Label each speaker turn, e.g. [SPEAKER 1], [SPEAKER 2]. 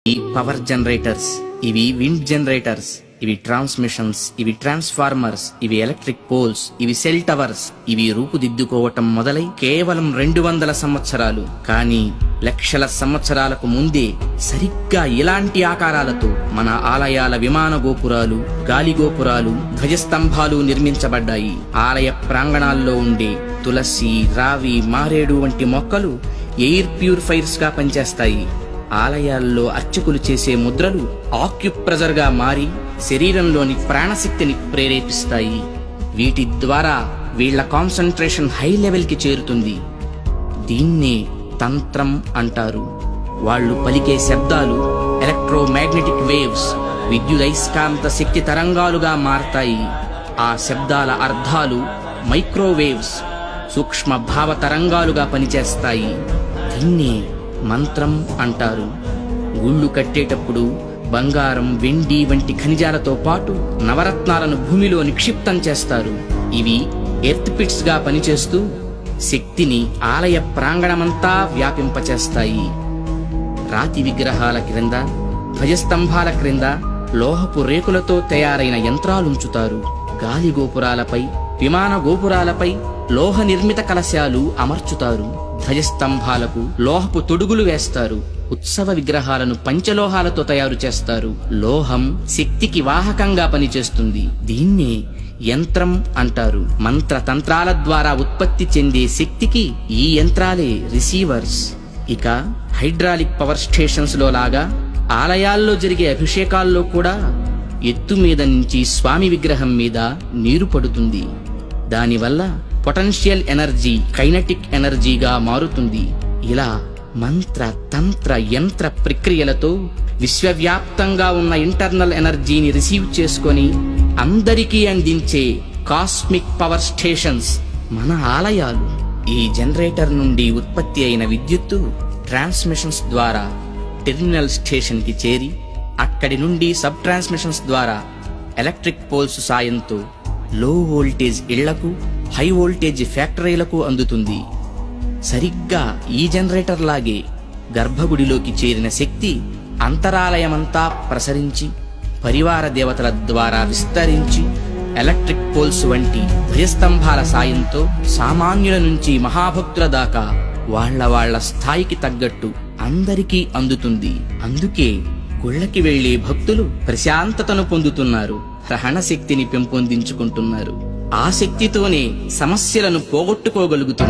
[SPEAKER 1] ఈ power generators, ఇవి wind generators, ఇవి ట్రాన్స్మిషన్స్, ఇవి ట్రాన్స్ఫార్మర్స్, ఇవి ఎలక్ట్రిక్ పోల్స్, ఇవి సెల్ టవర్స్, ఇవి రూపుదిద్దుకోవటం మొదలై కేవలం 200 సంవత్సరాలు, కానీ లక్షల సంవత్సరాలకు ముందే సరిగ్గా ఇలాంటి ఆకారాలతో మన ఆలయాల విమాన గోపురాలు, గాలి గోపురాలు, ధ్వజస్తంభాలు నిర్మించబడ్డాయి. ఆలయ ప్రాంగణాల్లో ఉండే తులసి, రావి, మారేడు వంటి మొక్కలు ఎయిర్ ప్యూరిఫైర్స్ గా పనిచేస్తాయి. ఆలయాల్లో అర్చకులు చేసే ముద్రలు ఆక్యుప్రెజర్ గా మారి శరీరంలోని ప్రాణశక్తిని ప్రేరేపిస్తాయి. వీటి ద్వారా వీళ్ల కాన్సంట్రేషన్ హై లెవెల్ కి చేరుతుంది. దీన్నే తంత్రం అంటారు. వాళ్ళు పలికే శబ్దాలు ఎలక్ట్రోమాగ్నెటిక్ వేవ్స్, విద్యుదయస్కాంత శక్తి తరంగాలుగా మారతాయి. ఆ శబ్దాల అర్థాలు మైక్రోవేవ్స్, సూక్ష్మ భావ తరంగాలుగా పనిచేస్తాయి. దీన్నే మంత్రం అంటారు. గుళ్ళు కట్టేటప్పుడు బంగారం, వెండి వంటి ఖనిజాలతో పాటు నవరత్నాలను భూమిలో నిక్షిప్తం చేస్తారు. ఇవి ఎర్త్ పిట్స్ గా పనిచేస్తూ శక్తిని ఆలయ ప్రాంగణమంతా వ్యాపింపచేస్తాయి. రాతి విగ్రహాల క్రింద, ధ్వజస్తంభాల క్రింద లోహపు రేకులతో తయారైన యంత్రాలుంచుతారు. గాలి గోపురాలపై, విమాన గోపురాలపై లోహ నిర్మిత కలశాలు అమర్చుతారు. ధ్వజస్తంభాలకు లోహపు తొడుగులు వేస్తారు. ఉత్సవ విగ్రహాలను పంచలోహాలతో తయారు చేస్తారు. లోహం శక్తికి వాహకంగా పనిచేస్తుంది. దీన్నే యంత్రం అంటారు. మంత్రతంత్రాల ద్వారా ఉత్పత్తి చెందే శక్తికి ఈ యంత్రాలే రిసీవర్స్. ఇక హైడ్రాలిక్ పవర్ స్టేషన్స్ లో లాగా ఆలయాల్లో జరిగే అభిషేకాల్లో కూడా ఎత్తు మీద నుంచి స్వామి విగ్రహం మీద నీరు పడుతుంది. దానివల్ల పొటెన్షియల్ ఎనర్జీ కైనటిక్ ఎనర్జీగా మారుతుంది. ఇలా మంత్ర, తంత్ర, యంత్ర ప్రక్రియలతో విశ్వవ్యాప్తంగా ఉన్న ఇంటర్నల్ ఎనర్జీని రిసీవ్ చేసుకొని అందరికీ అందించే కాస్మిక్ పవర్ స్టేషన్స్ మన ఆలయాలు. ఈ జనరేటర్ నుండి ఉత్పత్తి అయిన విద్యుత్తు ట్రాన్స్మిషన్స్ ద్వారా టెర్మినల్ స్టేషన్ కి చేరి అక్కడి నుండి సబ్ ట్రాన్స్మిషన్స్ ద్వారా ఎలక్ట్రిక్ పోల్స్ సాయంతో లో వోల్టేజ్ ఇళ్లకు, హై వోల్టేజ్ ఫ్యాక్టరీలకు అందుతుంది. సరిగ్గా ఈ జనరేటర్ లాగే గర్భగుడిలోకి చేరిన శక్తి అంతరాలయమంతా ప్రసరించి పరివార దేవతల ద్వారా విస్తరించి ఎలక్ట్రిక్ పోల్స్ వంటి ధ్వజస్తంభాల సాయంతో సామాన్యుల నుంచి మహాభక్తుల దాకా వాళ్ళ స్థాయికి తగ్గట్టు అందరికీ అందుతుంది. అందుకే గుళ్ళకి వెళ్లే భక్తులు ప్రశాంతతను పొందుతున్నారు, గ్రహణ శక్తిని పెంపొందించుకుంటున్నారు. ఆ శక్తితోనే సమస్యలను పోగొట్టుకోగలుగుతున్నారు.